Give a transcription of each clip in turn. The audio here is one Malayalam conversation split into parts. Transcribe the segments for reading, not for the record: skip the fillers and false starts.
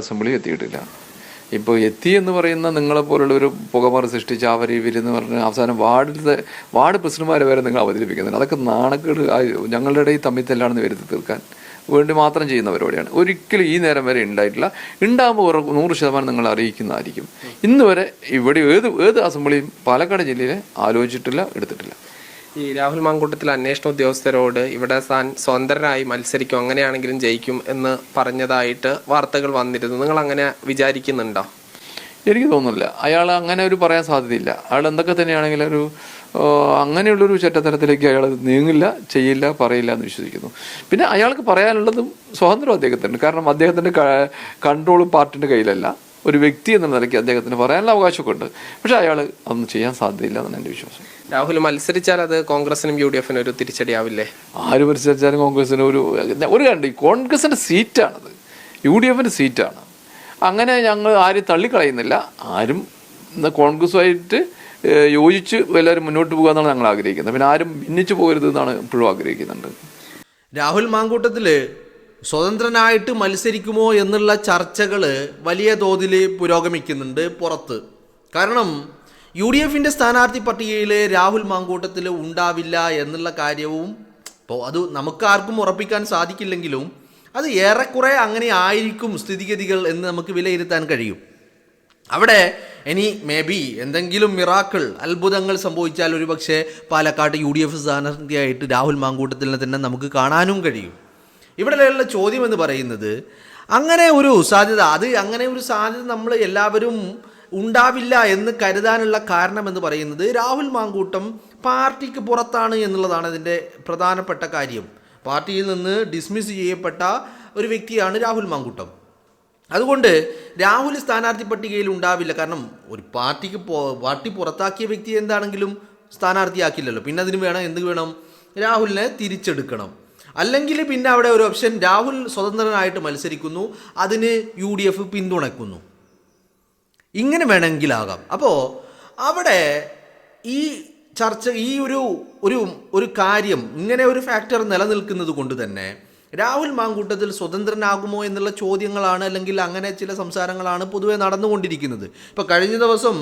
അസംബ്ലി എത്തിയിട്ടില്ല. ഇപ്പോൾ എത്തി എന്ന് പറയുന്ന നിങ്ങളെപ്പോലുള്ള ഒരു പുകമറ സൃഷ്ടിച്ച് അവർ ഇവരെന്ന് പറഞ്ഞ് അവസാനം വാർഡ് പ്രസിഡന്റുമാരെ വരെ നിങ്ങൾ അവതരിപ്പിക്കുന്നുണ്ട്. അതൊക്കെ നാണക്കേട് ഞങ്ങളുടെ ഇടയിൽ തമ്മിൽ തല്ലാണെന്ന് വരുത്തി തീർക്കാൻ വേണ്ടി മാത്രം ചെയ്യുന്ന പരിപാടിയാണ്. ഒരിക്കലും ഈ നേരം വരെ ഉണ്ടായിട്ടില്ല. ഉണ്ടാകുമ്പോൾ 100% നിങ്ങൾ അറിയിക്കുന്നതായിരിക്കും. ഇന്ന് വരെ ഇവിടെ ഏത് അസംബ്ലിയും പാലക്കാട് ജില്ലയിൽ ആലോചിച്ചിട്ടില്ല, എടുത്തിട്ടില്ല. ഈ രാഹുൽ മാങ്കൂട്ടത്തിൽ അന്വേഷണ ഉദ്യോഗസ്ഥരോട് ഇവിടെ താൻ സ്വതന്ത്രനായി മത്സരിക്കും, അങ്ങനെയാണെങ്കിലും ജയിക്കും എന്ന് പറഞ്ഞതായിട്ട് വാർത്തകൾ വന്നിരുന്നു. നിങ്ങൾ അങ്ങനെ വിചാരിക്കുന്നുണ്ടോ? എനിക്ക് തോന്നുന്നില്ല. അയാൾ അങ്ങനെ ഒരു പറയാൻ സാധ്യതയില്ല. അയാൾ എന്തൊക്കെ തന്നെയാണെങ്കിലും ഒരു അങ്ങനെയുള്ളൊരു ചട്ടത്തരത്തിലേക്ക് അയാൾ നീങ്ങില്ല, ചെയ്യില്ല, പറയില്ല എന്ന് വിശ്വസിക്കുന്നു. പിന്നെ അയാൾക്ക് പറയാനുള്ളതും സ്വാതന്ത്ര്യം അദ്ദേഹത്തിനുണ്ട്. കാരണം അദ്ദേഹത്തിൻ്റെ കൺട്രോളും പാർട്ടിൻ്റെ കയ്യിലല്ല. ഒരു വ്യക്തി എന്ന നിലയ്ക്ക് അദ്ദേഹത്തിന് പറയാനുള്ള അവകാശമൊക്കെ ഉണ്ട്. പക്ഷെ അയാൾ അതൊന്നും ചെയ്യാൻ സാധ്യതയില്ല എന്നാണ് എൻ്റെ വിശ്വാസം. രാഹുൽ മത്സരിച്ചാൽ അത് കോൺഗ്രസിനും UDF-നും ഒരു തിരിച്ചടിയാവില്ലേ? ആര് മത്സരിച്ചാലും കോൺഗ്രസിന് ഒരു കണ്ട് കോൺഗ്രസിൻ്റെ സീറ്റാണത്, UDF-ൻ്റെ സീറ്റാണ്. അങ്ങനെ ഞങ്ങൾ ആരും തള്ളിക്കളയുന്നില്ല. ആരും കോൺഗ്രസുമായിട്ട് യോജിച്ച് എല്ലാവരും മുന്നോട്ട് പോകുക എന്നാണ് ഞങ്ങൾ ആഗ്രഹിക്കുന്നത്. പിന്നെ ആരും ഭിന്നിച്ചു പോകരുത് എന്നാണ് ഇപ്പോഴും ആഗ്രഹിക്കുന്നുണ്ട്. രാഹുൽ മാങ്കൂട്ടത്തിൽ സ്വതന്ത്രനായിട്ട് മത്സരിക്കുമോ എന്നുള്ള ചർച്ചകൾ വലിയ തോതിൽ പുരോഗമിക്കുന്നുണ്ട് പുറത്ത്. കാരണം UDF-ൻ്റെ സ്ഥാനാർത്ഥി പട്ടികയിൽ രാഹുൽ മാങ്കൂട്ടത്തിൽ ഉണ്ടാവില്ല എന്നുള്ള കാര്യവും ഇപ്പോൾ അത് നമുക്കാർക്കും ഉറപ്പിക്കാൻ സാധിക്കില്ലെങ്കിലും അത് ഏറെക്കുറെ അങ്ങനെ ആയിരിക്കും സ്ഥിതിഗതികൾ എന്ന് നമുക്ക് വിലയിരുത്താൻ കഴിയും. അവിടെ ഇനി മേ ബി എന്തെങ്കിലും മിറാക്കിൾ അത്ഭുതങ്ങൾ സംഭവിച്ചാൽ ഒരു പക്ഷേ പാലക്കാട് UDF സ്ഥാനാർത്ഥിയായിട്ട് രാഹുൽ മാങ്കൂട്ടത്തിനെ തന്നെ നമുക്ക് കാണാനും കഴിയും. ഇവിടെയുള്ള ചോദ്യം എന്ന് പറയുന്നത് അങ്ങനെ ഒരു സാധ്യത നമ്മൾ എല്ലാവരും ഉണ്ടാവില്ല എന്ന് കരുതാനുള്ള കാരണം എന്ന് പറയുന്നത് രാഹുൽ മാങ്കൂട്ടം പാർട്ടിക്ക് പുറത്താണ് എന്നുള്ളതാണ് ഇതിൻ്റെ പ്രധാനപ്പെട്ട കാര്യം. പാർട്ടിയിൽ നിന്ന് ഡിസ്മിസ് ചെയ്യപ്പെട്ട ഒരു വ്യക്തിയാണ് രാഹുൽ മാങ്കൂട്ടം. അതുകൊണ്ട് രാഹുൽ സ്ഥാനാർത്ഥി പട്ടികയിൽ ഉണ്ടാവില്ല. കാരണം ഒരു പാർട്ടി പുറത്താക്കിയ വ്യക്തി എന്താണെങ്കിലും സ്ഥാനാർത്ഥിയാക്കില്ലല്ലോ. പിന്നെ അതിന് എന്ത് വേണം? രാഹുലിനെ തിരിച്ചെടുക്കണം. അല്ലെങ്കിൽ പിന്നെ അവിടെ ഒരു ഓപ്ഷൻ രാഹുൽ സ്വതന്ത്രനായിട്ട് മത്സരിക്കുന്നു, അതിന് UDF പിന്തുണയ്ക്കുന്നു. ഇങ്ങനെ വേണമെങ്കിലാകാം. അപ്പോൾ അവിടെ ഈ ചർച്ച ഈ ഒരു കാര്യം ഇങ്ങനെ ഒരു ഫാക്ടർ നിലനിൽക്കുന്നത് കൊണ്ട് തന്നെ രാഹുൽ മാങ്കൂട്ടത്തിൽ സ്വതന്ത്രനാകുമോ എന്നുള്ള ചോദ്യങ്ങളാണ്, അല്ലെങ്കിൽ അങ്ങനെ ചില സംസാരങ്ങളാണ് പൊതുവെ നടന്നുകൊണ്ടിരിക്കുന്നത്. ഇപ്പോൾ കഴിഞ്ഞ ദിവസം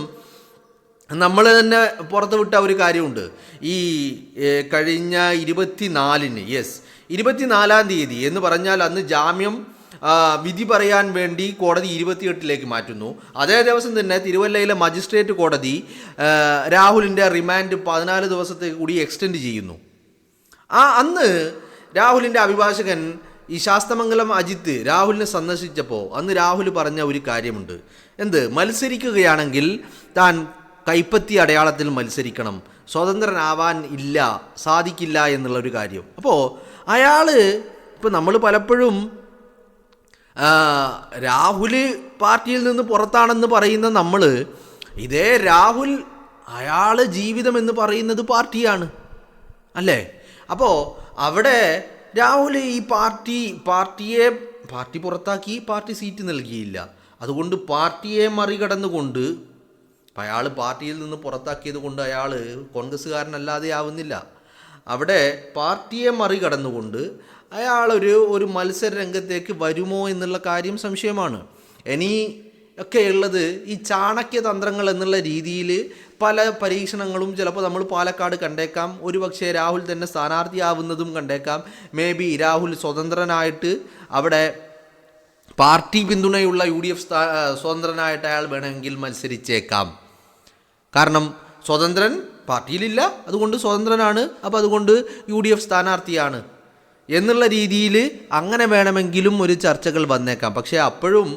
നമ്മൾ തന്നെ പുറത്തുവിട്ട ഒരു കാര്യമുണ്ട്. ഈ കഴിഞ്ഞ 24-ാം തീയതി എന്ന് പറഞ്ഞാൽ അന്ന് ജാമ്യം വിധി പറയാൻ വേണ്ടി കോടതി 28 മാറ്റുന്നു. അതേ ദിവസം തന്നെ തിരുവല്ലയിലെ മജിസ്ട്രേറ്റ് കോടതി രാഹുലിൻ്റെ റിമാൻഡ് 14 ദിവസത്തേക്ക് കൂടി എക്സ്റ്റെൻഡ് ചെയ്യുന്നു. അന്ന് രാഹുലിൻ്റെ അഭിഭാഷകൻ ഈ ശാസ്തമംഗലം അജിത്ത് രാഹുലിനെ സന്ദർശിച്ചപ്പോൾ അന്ന് രാഹുൽ പറഞ്ഞ ഒരു കാര്യമുണ്ട്. മത്സരിക്കുകയാണെങ്കിൽ താൻ കൈപ്പത്തി അടയാളത്തിൽ മത്സരിക്കണം, സ്വതന്ത്രനാവാൻ സാധിക്കില്ല എന്നുള്ളൊരു കാര്യം. അപ്പോൾ ഇപ്പോൾ നമ്മൾ പലപ്പോഴും രാഹുൽ പാർട്ടിയിൽ നിന്ന് പുറത്താണെന്ന് പറയുന്ന നമ്മൾ, ഇതേ രാഹുൽ ജീവിതം എന്ന് പറയുന്നത് പാർട്ടിയാണ് അല്ലേ? അപ്പോൾ അവിടെ രാഹുൽ ഈ പാർട്ടി പുറത്താക്കി, പാർട്ടി സീറ്റ് നൽകിയില്ല. അതുകൊണ്ട് പാർട്ടിയെ മറികടന്നുകൊണ്ട് അയാൾ പാർട്ടിയിൽ നിന്ന് പുറത്താക്കിയത് കൊണ്ട് അയാൾ കോൺഗ്രസ്സുകാരനല്ലാതെ ആവുന്നില്ല. അവിടെ പാർട്ടിയെ മറികടന്നുകൊണ്ട് അയാൾ ഒരു മത്സര രംഗത്തേക്ക് വരുമോ എന്നുള്ള കാര്യം സംശയമാണ്. ഒക്കെ ഉള്ളത് ഈ ചാണക്യ തന്ത്രങ്ങൾ എന്നുള്ള രീതിയിൽ പല പരീക്ഷണങ്ങളും ചിലപ്പോൾ നമ്മൾ പാലക്കാട് കണ്ടേക്കാം. ഒരുപക്ഷെ രാഹുൽ തന്നെ സ്ഥാനാർത്ഥിയാവുന്നതും കണ്ടേക്കാം. മേ ബി രാഹുൽ സ്വതന്ത്രനായിട്ട് അവിടെ പാർട്ടി പിന്തുണയുള്ള UDF സ്വതന്ത്രനായിട്ട് അയാൾ വേണമെങ്കിൽ മത്സരിച്ചേക്കാം. കാരണം സ്വതന്ത്രൻ പാർട്ടിയിലില്ല, അതുകൊണ്ട് സ്വതന്ത്രനാണ്, അപ്പോൾ അതുകൊണ്ട് UDF സ്ഥാനാർത്ഥിയാണ് എന്നുള്ള രീതിയിൽ അങ്ങനെ വേണമെങ്കിലും ഒരു ചർച്ചകൾ വന്നേക്കാം. പക്ഷേ അപ്പോഴും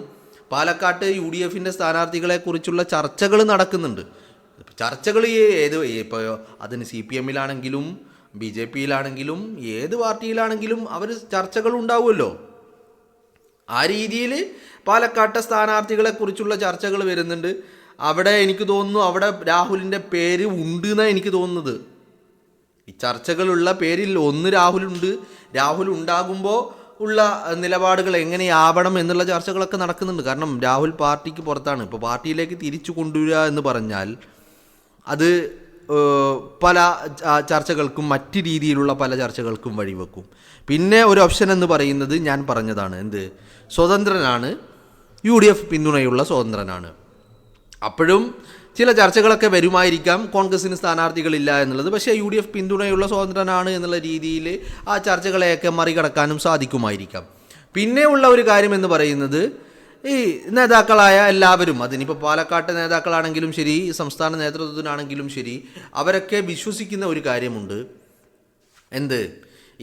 പാലക്കാട്ട് UDF-ൻ്റെ സ്ഥാനാർത്ഥികളെക്കുറിച്ചുള്ള ചർച്ചകൾ നടക്കുന്നുണ്ട്. ചർച്ചകൾ ഇപ്പോൾ അതിന് CPM-ലാണെങ്കിലും BJP-യിലാണെങ്കിലും ഏത് പാർട്ടിയിലാണെങ്കിലും ചർച്ചകൾ ഉണ്ടാവുമല്ലോ. ആ രീതിയിൽ പാലക്കാട്ടെ സ്ഥാനാർത്ഥികളെക്കുറിച്ചുള്ള ചർച്ചകൾ വരുന്നുണ്ട്. അവിടെ എനിക്ക് തോന്നുന്നു അവിടെ രാഹുലിൻ്റെ പേര് ഉണ്ട് എന്നാണ് എനിക്ക് തോന്നുന്നത്. ഈ ചർച്ചകളുള്ള പേരിൽ ഒന്ന് രാഹുലുണ്ട്. രാഹുൽ ഉണ്ടാകുമ്പോൾ ഉള്ള നിലപാടുകൾ എങ്ങനെയാവണം എന്നുള്ള ചർച്ചകളൊക്കെ നടക്കുന്നുണ്ട്. കാരണം രാഹുൽ പാർട്ടിക്ക് പുറത്താണ്. ഇപ്പോൾ പാർട്ടിയിലേക്ക് തിരിച്ചു കൊണ്ടുവരിക എന്ന് പറഞ്ഞാൽ അത് പല ചർച്ചകൾക്കും മറ്റ് രീതിയിലുള്ള പല ചർച്ചകൾക്കും വഴിവെക്കും. പിന്നെ ഒരു ഓപ്ഷൻ എന്ന് പറയുന്നത് ഞാൻ പറഞ്ഞതാണ്, സ്വതന്ത്രനാണ്, UDF പിന്തുണയുള്ള സ്വതന്ത്രനാണ്. അപ്പോഴും ചില ചർച്ചകളൊക്കെ വരുമായിരിക്കാം, കോൺഗ്രസിന് സ്ഥാനാർത്ഥികളില്ല എന്നുള്ളത്. പക്ഷേ UDF പിന്തുണയുള്ള സ്വതന്ത്രനാണ് എന്നുള്ള രീതിയിൽ ആ ചർച്ചകളെയൊക്കെ മറികടക്കാനും സാധിക്കുമായിരിക്കാം. പിന്നെ ഉള്ള ഒരു കാര്യം എന്ന് പറയുന്നത്, ഈ നേതാക്കളായ എല്ലാവരും, അതിനിപ്പോൾ പാലക്കാട്ടെ നേതാക്കളാണെങ്കിലും ശരി, സംസ്ഥാന നേതൃത്വത്തിനാണെങ്കിലും ശരി, അവരൊക്കെ വിശ്വസിക്കുന്ന ഒരു കാര്യമുണ്ട്. എന്ത്?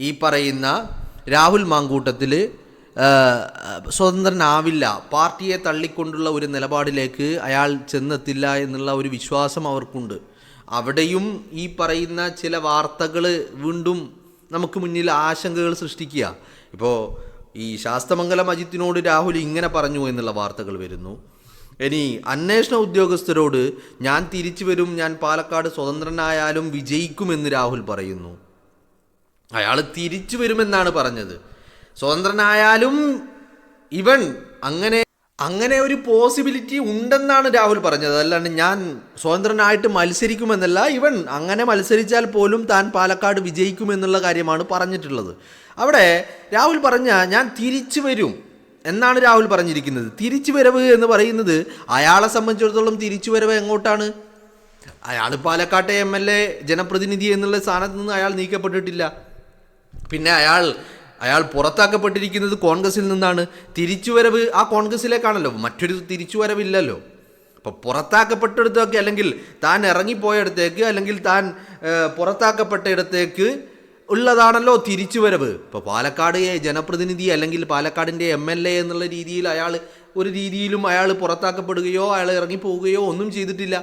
ഈ പറയുന്ന രാഹുൽ മാങ്കൂട്ടത്തിൽ സ്വതന്ത്രനാവില്ല, പാർട്ടിയെ തള്ളിക്കൊണ്ടുള്ള ഒരു നിലപാടിലേക്ക് അയാൾ ചെന്നെത്തില്ല എന്നുള്ള ഒരു വിശ്വാസം അവർക്കുണ്ട്. അവിടെയും ഈ പറയുന്ന ചില വാർത്തകൾ വീണ്ടും നമുക്ക് മുന്നിൽ ആശങ്കകൾ സൃഷ്ടിക്കുക. ഇപ്പോൾ ഈ ശാസ്തമംഗലം അജിത്തിനോട് രാഹുൽ ഇങ്ങനെ പറഞ്ഞു എന്നുള്ള വാർത്തകൾ വരുന്നു. ഇനി അന്വേഷണ ഉദ്യോഗസ്ഥരോട് ഞാൻ തിരിച്ചു വരും, ഞാൻ പാലക്കാട് സ്വതന്ത്രനായാലും വിജയിക്കുമെന്ന് രാഹുൽ പറയുന്നു. അയാൾ തിരിച്ചു വരുമെന്നാണ് പറഞ്ഞത്. സ്വതന്ത്രനായാലും ഇവൻ അങ്ങനെ ഒരു പോസിബിലിറ്റി ഉണ്ടെന്നാണ് രാഹുൽ പറഞ്ഞത്. അല്ലാണ്ട് ഞാൻ സ്വതന്ത്രനായിട്ട് മത്സരിക്കുമെന്നല്ല, ഇവൻ അങ്ങനെ മത്സരിച്ചാൽ പോലും താൻ പാലക്കാട് വിജയിക്കുമെന്നുള്ള കാര്യമാണ് പറഞ്ഞിട്ടുള്ളത്. അവിടെ രാഹുൽ പറഞ്ഞ ഞാൻ തിരിച്ചു വരും എന്നാണ് രാഹുൽ പറഞ്ഞിരിക്കുന്നത്. തിരിച്ചു വരവ് എന്ന് പറയുന്നത് അയാളെ സംബന്ധിച്ചിടത്തോളം തിരിച്ചു വരവ് എങ്ങോട്ടാണ്? അയാൾ പാലക്കാട്ടെ MLA ജനപ്രതിനിധി എന്നുള്ള സ്ഥാനത്ത് നിന്ന് അയാൾ നീക്കപ്പെട്ടിട്ടില്ല. പിന്നെ അയാൾ പുറത്താക്കപ്പെട്ടിരിക്കുന്നത് കോൺഗ്രസിൽ നിന്നാണ്. തിരിച്ചുവരവ് ആ കോൺഗ്രസിലേക്കാണല്ലോ, മറ്റൊരു തിരിച്ചുവരവില്ലല്ലോ. അപ്പോൾ പുറത്താക്കപ്പെട്ടിടത്തൊക്കെ, അല്ലെങ്കിൽ താൻ ഇറങ്ങിപ്പോയിടത്തേക്ക്, അല്ലെങ്കിൽ താൻ പുറത്താക്കപ്പെട്ടയിടത്തേക്ക് ഉള്ളതാണല്ലോ തിരിച്ചുവരവ്. ഇപ്പോൾ പാലക്കാട് ജനപ്രതിനിധി അല്ലെങ്കിൽ പാലക്കാടിൻ്റെ MLA എന്നുള്ള രീതിയിൽ ഒരു രീതിയിലും അയാൾ പുറത്താക്കപ്പെടുകയോ അയാൾ ഇറങ്ങിപ്പോവുകയോ ഒന്നും ചെയ്തിട്ടില്ല.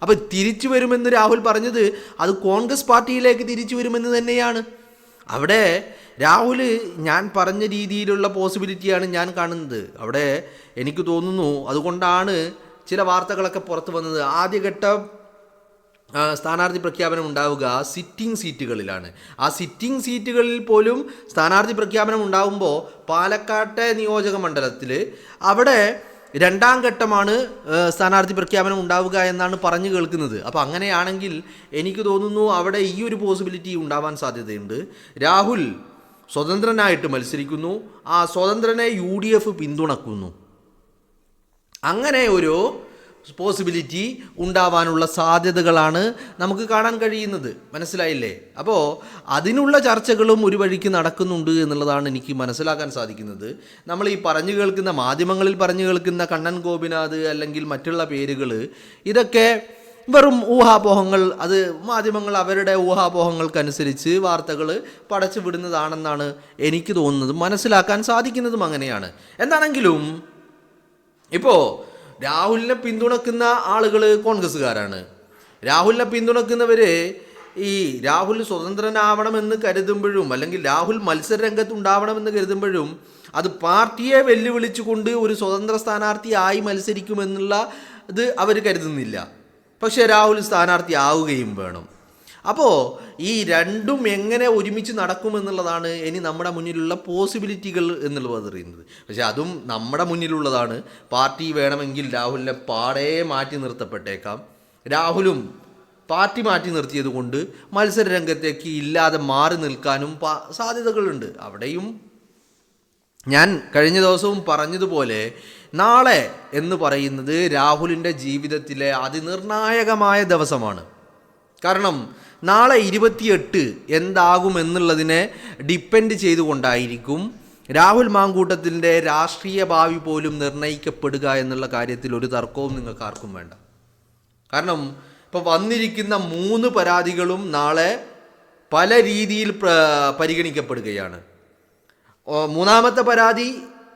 അപ്പോൾ തിരിച്ചു വരുമെന്ന് രാഹുൽ പറഞ്ഞത് അത് കോൺഗ്രസ് പാർട്ടിയിലേക്ക് തിരിച്ചു വരുമെന്ന് തന്നെയാണ്. അവിടെ രാഹുൽ ഞാൻ പറഞ്ഞ രീതിയിലുള്ള പോസിബിലിറ്റിയാണ് ഞാൻ കാണുന്നത്. അവിടെ എനിക്ക് തോന്നുന്നു അതുകൊണ്ടാണ് ചില വാർത്തകളൊക്കെ പുറത്തു വന്നത്. ആദ്യഘട്ട സ്ഥാനാർത്ഥി പ്രഖ്യാപനം ഉണ്ടാവുക സിറ്റിംഗ് സീറ്റുകളിലാണ്. ആ സിറ്റിംഗ് സീറ്റുകളിൽ പോലും സ്ഥാനാർത്ഥി പ്രഖ്യാപനം ഉണ്ടാവുമ്പോൾ പാലക്കാട്ടെ നിയോജക മണ്ഡലത്തിൽ അവിടെ രണ്ടാം ഘട്ടമാണ് സ്ഥാനാർത്ഥി പ്രഖ്യാപനം ഉണ്ടാവുക എന്നാണ് പറഞ്ഞു കേൾക്കുന്നത്. അപ്പോൾ അങ്ങനെയാണെങ്കിൽ എനിക്ക് തോന്നുന്നു അവിടെ ഈ ഒരു പോസിബിലിറ്റി ഉണ്ടാവാൻ സാധ്യതയുണ്ട്. രാഹുൽ സ്വതന്ത്രനായിട്ട് മത്സരിക്കുന്നു, ആ സ്വതന്ത്രനെ UDF പിന്തുണക്കുന്നു. അങ്ങനെ ഒരു പോസിബിലിറ്റി ഉണ്ടാവാനുള്ള സാധ്യതകളാണ് നമുക്ക് കാണാൻ കഴിയുന്നത്. മനസ്സിലായില്ലേ? അപ്പോൾ അതിനുള്ള ചർച്ചകളും ഒരു വഴിക്ക് നടക്കുന്നുണ്ട് എന്നുള്ളതാണ് എനിക്ക് മനസ്സിലാക്കാൻ സാധിക്കുന്നത്. നമ്മൾ ഈ പറഞ്ഞു കേൾക്കുന്ന മാധ്യമങ്ങളിൽ പറഞ്ഞു കേൾക്കുന്ന കണ്ണൻ ഗോപിനാഥ് അല്ലെങ്കിൽ മറ്റുള്ള പേരുകൾ, ഇതൊക്കെ വെറും ഊഹാപോഹങ്ങൾ. അത് മാധ്യമങ്ങൾ അവരുടെ ഊഹാപോഹങ്ങൾക്കനുസരിച്ച് വാർത്തകൾ പടച്ചു വിടുന്നതാണെന്നാണ് എനിക്ക് തോന്നുന്നത്. മനസ്സിലാക്കാൻ സാധിക്കുന്നതും അങ്ങനെയാണ്. എന്താണെങ്കിലും ഇപ്പോൾ രാഹുലിനെ പിന്തുണക്കുന്ന ആളുകൾ കോൺഗ്രസ്സുകാരാണ്. രാഹുലിനെ പിന്തുണക്കുന്നവർ ഈ രാഹുൽ സ്വതന്ത്രനാവണമെന്ന് കരുതുമ്പോഴും, അല്ലെങ്കിൽ രാഹുൽ മത്സര രംഗത്തുണ്ടാവണമെന്ന് കരുതുമ്പോഴും, അത് പാർട്ടിയെ വെല്ലുവിളിച്ചുകൊണ്ട് ഒരു സ്വതന്ത്ര സ്ഥാനാർത്ഥിയായി മത്സരിക്കുമെന്നുള്ള ഇത് അവർ കരുതുന്നില്ല. പക്ഷേ രാഹുൽ സ്ഥാനാർത്ഥി ആവുകയും വേണം. അപ്പോൾ ഈ രണ്ടും എങ്ങനെ ഒരുമിച്ച് നടക്കുമെന്നുള്ളതാണ് ഇനി നമ്മുടെ മുന്നിലുള്ള പോസിബിലിറ്റികൾ എന്നുള്ളത് അറിയുന്നത്. പക്ഷെ അതും നമ്മുടെ മുന്നിലുള്ളതാണ്. പാർട്ടി വേണമെങ്കിൽ രാഹുലിനെ പാടെ മാറ്റി നിർത്തപ്പെട്ടേക്കാം. രാഹുലും പാർട്ടി മാറ്റി നിർത്തിയത് കൊണ്ട് മത്സര രംഗത്തേക്ക് ഇല്ലാതെ മാറി നിൽക്കാനും സാധ്യതകളുണ്ട്. അവിടെയും ഞാൻ കഴിഞ്ഞ ദിവസവും പറഞ്ഞതുപോലെ നാളെ എന്ന് പറയുന്നത് രാഹുലിൻ്റെ ജീവിതത്തിലെ അതിനിർണായകമായ ദിവസമാണ്. കാരണം നാളെ 28 എന്താകുമെന്നുള്ളതിനെ ഡിപ്പെൻഡ് ചെയ്തുകൊണ്ടായിരിക്കും രാഹുൽ മാങ്കൂട്ടത്തിൻ്റെ രാഷ്ട്രീയ ഭാവി പോലും നിർണ്ണയിക്കപ്പെടുക എന്നുള്ള കാര്യത്തിൽ ഒരു തർക്കവും നിങ്ങൾക്ക് ആർക്കും വേണ്ട. കാരണം ഇപ്പോൾ വന്നിരിക്കുന്ന 3 പരാതികളും നാളെ പല രീതിയിൽ പരിഗണിക്കപ്പെടുകയാണ്. മൂന്നാമത്തെ പരാതി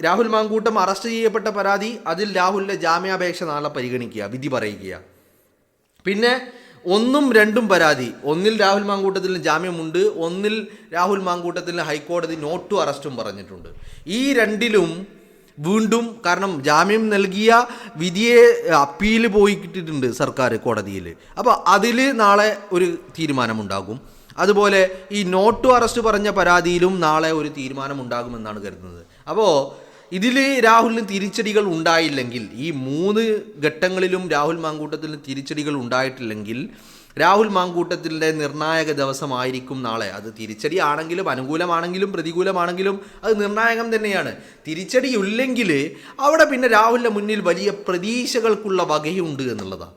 രാഹുൽ മാങ്കൂട്ടം അറസ്റ്റ് ചെയ്യപ്പെട്ട പരാതി. അതിൽ രാഹുലിൻ്റെ ജാമ്യാപേക്ഷ നാളെ പരിഗണിക്കുക, വിധി പറയുക. പിന്നെ 1ഉം 2ഉം പരാതി, ഒന്നിൽ രാഹുൽ മാങ്കൂട്ടത്തിന് ജാമ്യമുണ്ട്, ഒന്നിൽ രാഹുൽ മാങ്കൂട്ടത്തിന് ഹൈക്കോടതി നോട്ട് ടു അറസ്റ്റും പറഞ്ഞിട്ടുണ്ട്. ഈ 2ലും വീണ്ടും, കാരണം ജാമ്യം നൽകിയ വിധിയെ അപ്പീൽ പോയിട്ടിട്ടുണ്ട് സർക്കാർ കോടതിയിൽ. അപ്പോൾ അതിൽ നാളെ ഒരു തീരുമാനമുണ്ടാകും. അതുപോലെ ഈ നോട്ട് ടു അറസ്റ്റ് പറഞ്ഞ പരാതിയിലും നാളെ ഒരു തീരുമാനം ഉണ്ടാകുമെന്നാണ് കരുതുന്നത്. അപ്പോൾ ഇതിൽ രാഹുലിന് തിരിച്ചടികൾ ഉണ്ടായില്ലെങ്കിൽ, ഈ 3 ഘട്ടങ്ങളിലും രാഹുൽ മാങ്കൂട്ടത്തിന് തിരിച്ചടികൾ ഉണ്ടായിട്ടില്ലെങ്കിൽ രാഹുൽ മാങ്കൂട്ടത്തിൻ്റെ നിർണായക ദിവസമായിരിക്കും നാളെ. അത് തിരിച്ചടി ആണെങ്കിലും അനുകൂലമാണെങ്കിലും പ്രതികൂലമാണെങ്കിലും അത് നിർണായകം തന്നെയാണ്. തിരിച്ചടിയില്ലെങ്കിൽ അവിടെ പിന്നെ രാഹുലിൻ്റെ മുന്നിൽ വലിയ പ്രതീക്ഷകൾക്കുള്ള വകയുണ്ട് എന്നുള്ളതാണ്.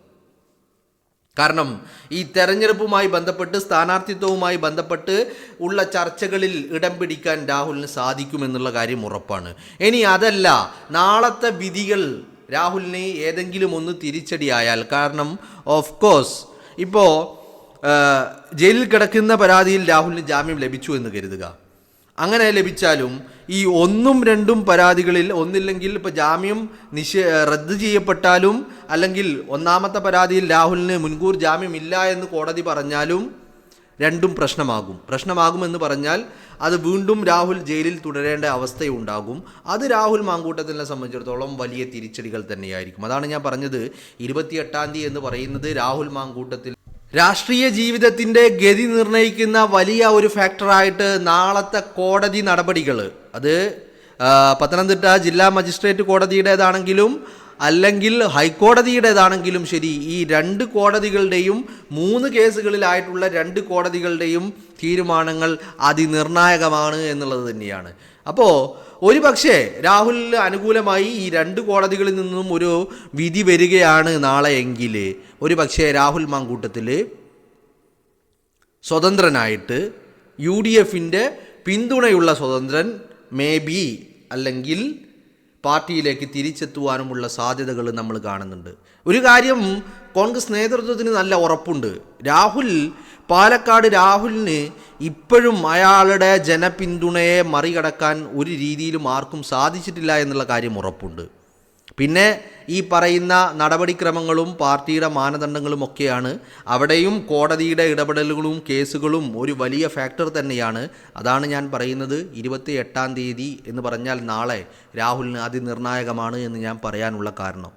കാരണം ഈ തെരഞ്ഞെടുപ്പുമായി ബന്ധപ്പെട്ട് സ്ഥാനാർത്ഥിത്വവുമായി ബന്ധപ്പെട്ട് ഉള്ള ചർച്ചകളിൽ ഇടം പിടിക്കാൻ രാഹുലിന് സാധിക്കുമെന്നുള്ള കാര്യം ഉറപ്പാണ്. ഇനി അതല്ല, നാളത്തെ വിധികൾ രാഹുലിന് ഏതെങ്കിലും ഒന്ന് തിരിച്ചടിയായാൽ, കാരണം ഓഫ് കോഴ്സ് ഇപ്പോൾ ജയിലിൽ കിടക്കുന്ന പരാതിയിൽ രാഹുലിന് ജാമ്യം ലഭിച്ചു എന്ന് കരുതുക. അങ്ങനെ ലഭിച്ചാലും ഈ 1ഉം 2ഉം പരാതികളിൽ ഒന്നില്ലെങ്കിൽ ഇപ്പോൾ ജാമ്യം റദ്ദ് ചെയ്യപ്പെട്ടാലും, അല്ലെങ്കിൽ ഒന്നാമത്തെ പരാതിയിൽ രാഹുലിന് മുൻകൂർ ജാമ്യമില്ല എന്ന് കോടതി പറഞ്ഞാലും രണ്ടും പ്രശ്നമാകുമെന്ന് പറഞ്ഞാൽ അത് വീണ്ടും രാഹുൽ ജയിലിൽ തുടരേണ്ട അവസ്ഥയുണ്ടാകും. അത് രാഹുൽ മാങ്കൂട്ടത്തിനെ സംബന്ധിച്ചിടത്തോളം വലിയ തിരിച്ചടികൾ തന്നെയായിരിക്കും. അതാണ് ഞാൻ പറഞ്ഞത്, 28-ാം തീയതി എന്ന് പറയുന്നത് രാഹുൽ മാങ്കൂട്ടത്തിൽ രാഷ്ട്രീയ ജീവിതത്തിൻ്റെ ഗതി നിർണ്ണയിക്കുന്ന വലിയ ഒരു ഫാക്ടറായിട്ട് നാളത്തെ കോടതി നടപടികൾ, അത് പത്തനംതിട്ട ജില്ലാ മജിസ്ട്രേറ്റ് കോടതിയുടേതാണെങ്കിലും അല്ലെങ്കിൽ ഹൈക്കോടതിയുടേതാണെങ്കിലും ശരി, ഈ 2 കോടതികളുടെയും 3 കേസുകളിലായിട്ടുള്ള 2 കോടതികളുടെയും തീരുമാനങ്ങൾ അതിനിർണായകമാണ് എന്നുള്ളത് തന്നെയാണ്. അപ്പോൾ ഒരു പക്ഷേ രാഹുലിന് അനുകൂലമായി ഈ 2 കോടതികളിൽ നിന്നും ഒരു വിധി വരികയാണ് നാളെ എങ്കിൽ, ഒരു പക്ഷേ രാഹുൽ മാങ്കൂട്ടത്തിൽ സ്വതന്ത്രനായിട്ട് UDFൻ്റെ പിന്തുണയുള്ള സ്വതന്ത്രൻ അല്ലെങ്കിൽ പാർട്ടിയിലേക്ക് തിരിച്ചെത്തുവാനുമുള്ള സാധ്യതകൾ നമ്മൾ കാണുന്നുണ്ട്. ഒരു കാര്യം കോൺഗ്രസ് നേതൃത്വത്തിന് നല്ല ഉറപ്പുണ്ട്, രാഹുലിന് ഇപ്പോഴും അയാളുടെ ജനപിന്തുണയെ മറികടക്കാൻ ഒരു രീതിയിലും ആർക്കും സാധിച്ചിട്ടില്ല എന്നുള്ള കാര്യം ഉറപ്പുണ്ട്. പിന്നെ ഈ പറയുന്ന നടപടിക്രമങ്ങളും പാർട്ടിയുടെ മാനദണ്ഡങ്ങളും ഒക്കെയാണ്. അവിടെയും കോടതിയുടെ ഇടപെടലുകളും കേസുകളും ഒരു വലിയ ഫാക്ടർ തന്നെയാണ്. അതാണ് ഞാൻ പറയുന്നത്, 28-ാം തീയതി എന്ന് പറഞ്ഞാൽ നാളെ രാഹുലിന് അതിനിർണായകമാണ് എന്ന് ഞാൻ പറയാനുള്ള കാരണം.